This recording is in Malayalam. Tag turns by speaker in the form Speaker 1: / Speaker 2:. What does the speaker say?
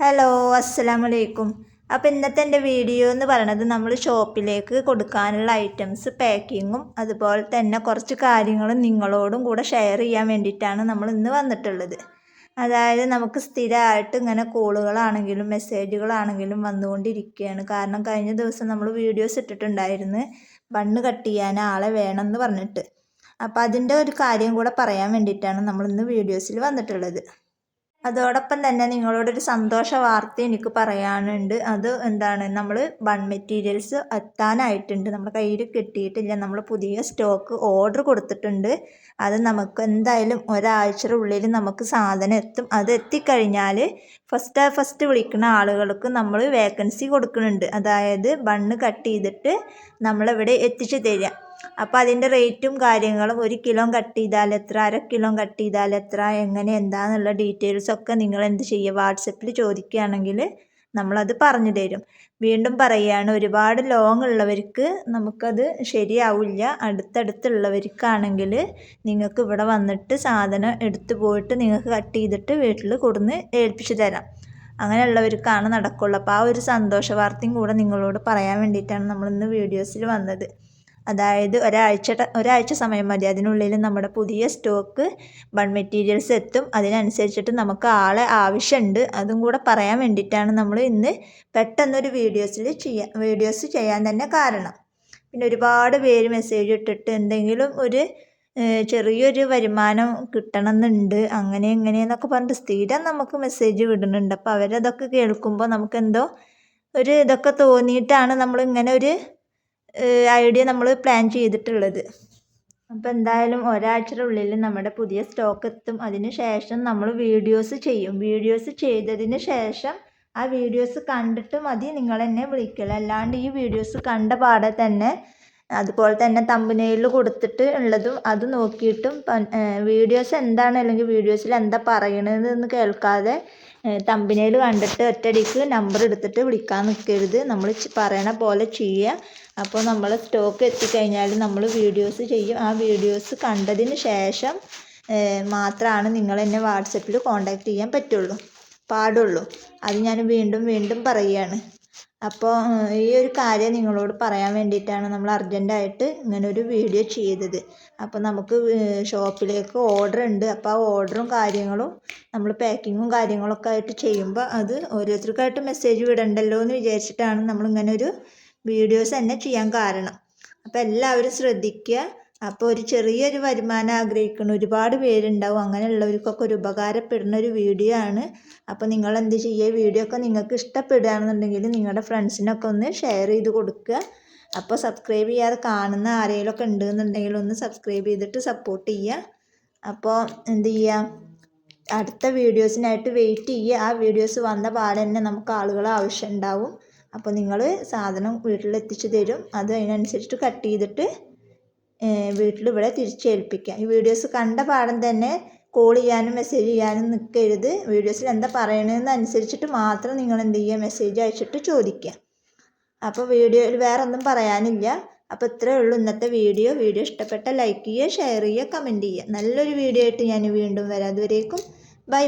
Speaker 1: ഹലോ അസ്സലാമലൈക്കും. അപ്പോൾ ഇന്നത്തെ എൻ്റെ വീഡിയോ എന്ന് പറയുന്നത് നമ്മൾ ഷോപ്പിലേക്ക് കൊടുക്കാനുള്ള ഐറ്റംസ് പാക്കിങ്ങും അതുപോലെ തന്നെ കുറച്ച് കാര്യങ്ങളും നിങ്ങളോടും കൂടെ ഷെയർ ചെയ്യാൻ വേണ്ടിയിട്ടാണ് നമ്മൾ ഇന്ന് വന്നിട്ടുള്ളത്. അതായത് നമുക്ക് സ്ഥിരമായിട്ട് ഇങ്ങനെ കോളുകളാണെങ്കിലും മെസ്സേജുകളാണെങ്കിലും വന്നുകൊണ്ടിരിക്കുകയാണ്. കാരണം കഴിഞ്ഞ ദിവസം നമ്മൾ വീഡിയോസ് ഇട്ടിട്ടുണ്ടായിരുന്നു ബണ്ണ് കട്ട് ചെയ്യാൻ ആളെ വേണമെന്ന് പറഞ്ഞിട്ട്. അപ്പോൾ അതിൻ്റെ ഒരു കാര്യം കൂടെ പറയാൻ വേണ്ടിയിട്ടാണ് നമ്മളിന്ന് വീഡിയോസിൽ വന്നിട്ടുള്ളത്. അതോടൊപ്പം തന്നെ നിങ്ങളോടൊരു സന്തോഷ വാർത്ത എനിക്ക് പറയാനുണ്ട്. അത് എന്താണ്, നമ്മൾ ബൺ മെറ്റീരിയൽസ് എത്താനായിട്ടുണ്ട്. നമ്മുടെ കയ്യിൽ കിട്ടിയിട്ടില്ല. നമ്മൾ പുതിയ സ്റ്റോക്ക് ഓർഡർ കൊടുത്തിട്ടുണ്ട്. അത് നമുക്ക് എന്തായാലും ഒരാഴ്ചയുടെ ഉള്ളിൽ നമുക്ക് സാധനം എത്തും. അത് എത്തിക്കഴിഞ്ഞാൽ ഫസ്റ്റ് വിളിക്കുന്ന ആളുകൾക്ക് നമ്മൾ വേക്കൻസി കൊടുക്കുന്നുണ്ട്. അതായത് ബണ്ണ് കട്ട് ചെയ്തിട്ട് നമ്മളിവിടെ എത്തിച്ചു തരിക. അപ്പോൾ അതിൻ്റെ റേറ്റും കാര്യങ്ങളും 1 കിലോ കട്ട് ചെയ്താൽ എത്ര, 1/2 കിലോ കട്ട് ചെയ്താൽ എത്ര, എങ്ങനെ എന്താണെന്നുള്ള ഡീറ്റെയിൽസൊക്കെ നിങ്ങൾ എന്ത് ചെയ്യുക, വാട്സപ്പിൽ ചോദിക്കുകയാണെങ്കിൽ നമ്മളത് പറഞ്ഞു തരും. വീണ്ടും പറയുകയാണ്, ഒരുപാട് ലോങ് ഉള്ളവർക്ക് നമുക്കത് ശരിയാവില്ല. അടുത്തടുത്തുള്ളവർക്കാണെങ്കിൽ നിങ്ങൾക്ക് ഇവിടെ വന്നിട്ട് സാധനം എടുത്തു പോയിട്ട് നിങ്ങൾക്ക് കട്ട് ചെയ്തിട്ട് വീട്ടിൽ കൊടുന്ന് ഏൽപ്പിച്ചു തരാം. അങ്ങനെയുള്ളവർക്കാണ് നടക്കുള്ളൂ. അപ്പോൾ ആ ഒരു സന്തോഷ വാർത്തയും കൂടെ നിങ്ങളോട് പറയാൻ വേണ്ടിയിട്ടാണ് നമ്മളിന്ന് വീഡിയോസിൽ വന്നത്. അതായത് ഒരാഴ്ച സമയം മതി. അതിനുള്ളിൽ നമ്മുടെ പുതിയ സ്റ്റോക്ക് ബൺ മെറ്റീരിയൽസ് എത്തും. അതിനനുസരിച്ചിട്ട് നമുക്ക് ആളെ ആവശ്യമുണ്ട്. അതും കൂടെ പറയാൻ വേണ്ടിയിട്ടാണ് നമ്മൾ ഇന്ന് പെട്ടെന്നൊരു വീഡിയോസ് ചെയ്യാൻ തന്നെ കാരണം. പിന്നെ ഒരുപാട് പേര് മെസ്സേജ് ഇട്ടിട്ട് എന്തെങ്കിലും ഒരു ചെറിയൊരു വരുമാനം കിട്ടണമെന്നുണ്ട്, അങ്ങനെ എങ്ങനെയെന്നൊക്കെ പറഞ്ഞിട്ട് സ്ഥിരം നമുക്ക് മെസ്സേജ് വിടുന്നുണ്ട്. അപ്പോൾ അവരതൊക്കെ കേൾക്കുമ്പോൾ നമുക്കെന്തോ ഒരു ഇതൊക്കെ തോന്നിയിട്ടാണ് നമ്മളിങ്ങനെ ഒരു ഐഡിയ നമ്മൾ പ്ലാൻ ചെയ്തിട്ടുള്ളത്. അപ്പോൾ എന്തായാലും ഒരാഴ്ചയുടെ ഉള്ളിൽ നമ്മുടെ പുതിയ സ്റ്റോക്ക് എത്തും. അതിന് ശേഷം നമ്മൾ വീഡിയോസ് ചെയ്യും. വീഡിയോസ് ചെയ്തതിന് ശേഷം ആ വീഡിയോസ് കണ്ടിട്ട് മതി നിങ്ങൾ എന്നെ വിളിക്കൽ. അല്ലാണ്ട് ഈ വീഡിയോസ് കണ്ട പാടെ തന്നെ അതുപോലെ തന്നെ തമ്പനെയിൽ കൊടുത്തിട്ട് ഉള്ളതും അത് നോക്കിയിട്ടും വീഡിയോസ് എന്താണ് അല്ലെങ്കിൽ വീഡിയോസിൽ എന്താ പറയണതെന്ന് കേൾക്കാതെ തമ്പനയിൽ കണ്ടിട്ട് ഒറ്റയടിക്ക് നമ്പർ എടുത്തിട്ട് വിളിക്കാൻ നിൽക്കരുത്. നമ്മൾ പറയണ പോലെ ചെയ്യുക. അപ്പോൾ നമ്മൾ സ്റ്റോക്ക് എത്തിക്കഴിഞ്ഞാൽ നമ്മൾ വീഡിയോസ് ചെയ്യും. ആ വീഡിയോസ് കണ്ടതിന് ശേഷം മാത്രമാണ് നിങ്ങൾ എന്നെ വാട്സപ്പിൽ കോൺടാക്റ്റ് ചെയ്യാൻ പാടുള്ളൂ. അത് ഞാൻ വീണ്ടും പറയുകയാണ്. അപ്പോൾ ഈ ഒരു കാര്യം നിങ്ങളോട് പറയാൻ വേണ്ടിയിട്ടാണ് നമ്മൾ അർജൻറ്റായിട്ട് ഇങ്ങനൊരു വീഡിയോ ചെയ്തത്. അപ്പോൾ നമുക്ക് ഷോപ്പിലേക്ക് ഓർഡർ ഉണ്ട്. അപ്പോൾ ആ ഓർഡറും കാര്യങ്ങളും നമ്മൾ പാക്കിങ്ങും കാര്യങ്ങളൊക്കെ ആയിട്ട് ചെയ്യുമ്പോൾ അത് ഓരോരുത്തർക്കായിട്ട് മെസ്സേജ് വിടണ്ടല്ലോ എന്ന് വിചാരിച്ചിട്ടാണ് നമ്മളിങ്ങനെ ഒരു വീഡിയോസ് തന്നെ ചെയ്യാൻ കാരണം. അപ്പോൾ എല്ലാവരും ശ്രദ്ധിക്കുക. അപ്പോൾ ഒരു ചെറിയൊരു വരുമാനം ആഗ്രഹിക്കുന്ന ഒരുപാട് പേരുണ്ടാവും. അങ്ങനെയുള്ളവർക്കൊക്കെ ഒരു ഉപകാരപ്പെടുന്ന ഒരു വീഡിയോ ആണ്. അപ്പോൾ നിങ്ങൾ എന്ത് ചെയ്യുക, വീഡിയോ ഒക്കെ നിങ്ങൾക്ക് ഇഷ്ടപ്പെടുകയാണെന്നുണ്ടെങ്കിൽ നിങ്ങളുടെ ഫ്രണ്ട്സിനൊക്കെ ഒന്ന് ഷെയർ ചെയ്ത് കൊടുക്കുക. അപ്പോൾ സബ്സ്ക്രൈബ് ചെയ്യാതെ കാണുന്ന ആരെങ്കിലുമൊക്കെ ഉണ്ടെന്നുണ്ടെങ്കിൽ ഒന്ന് സബ്സ്ക്രൈബ് ചെയ്തിട്ട് സപ്പോർട്ട് ചെയ്യുക. അപ്പോൾ എന്ത് ചെയ്യുക, അടുത്ത വീഡിയോസിനായിട്ട് വെയിറ്റ് ചെയ്യുക. ആ വീഡിയോസ് വന്ന പാടെ തന്നെ നമുക്ക് ആളുകളെ ആവശ്യമുണ്ടാവും. അപ്പോൾ നിങ്ങൾ സാധനം വീട്ടിലെത്തിച്ച് തരും. അത് അതിനനുസരിച്ചിട്ട് കട്ട് ചെയ്തിട്ട് വീട്ടിൽ ഇവിടെ തിരിച്ചേൽപ്പിക്കാം. ഈ വീഡിയോസ് കണ്ട പാടം തന്നെ കോൾ ചെയ്യാനും മെസ്സേജ് ചെയ്യാനും നിൽക്കരുത്. വീഡിയോസിൽ എന്താ പറയണതെന്ന് അനുസരിച്ചിട്ട് മാത്രം നിങ്ങൾ എന്ത് ചെയ്യുക, മെസ്സേജ് അയച്ചിട്ട് ചോദിക്കുക. അപ്പോൾ വീഡിയോയിൽ വേറെ ഒന്നും പറയാനില്ല. അപ്പോൾ ഇത്രയേ ഉള്ളൂ ഇന്നത്തെ വീഡിയോ. ഇഷ്ടപ്പെട്ട ലൈക്ക് ചെയ്യുക, ഷെയർ ചെയ്യുക, കമൻറ്റ് ചെയ്യുക. നല്ലൊരു വീഡിയോ ആയിട്ട് ഞാൻ വീണ്ടും വരാം. അതുവരേക്കും ബൈ.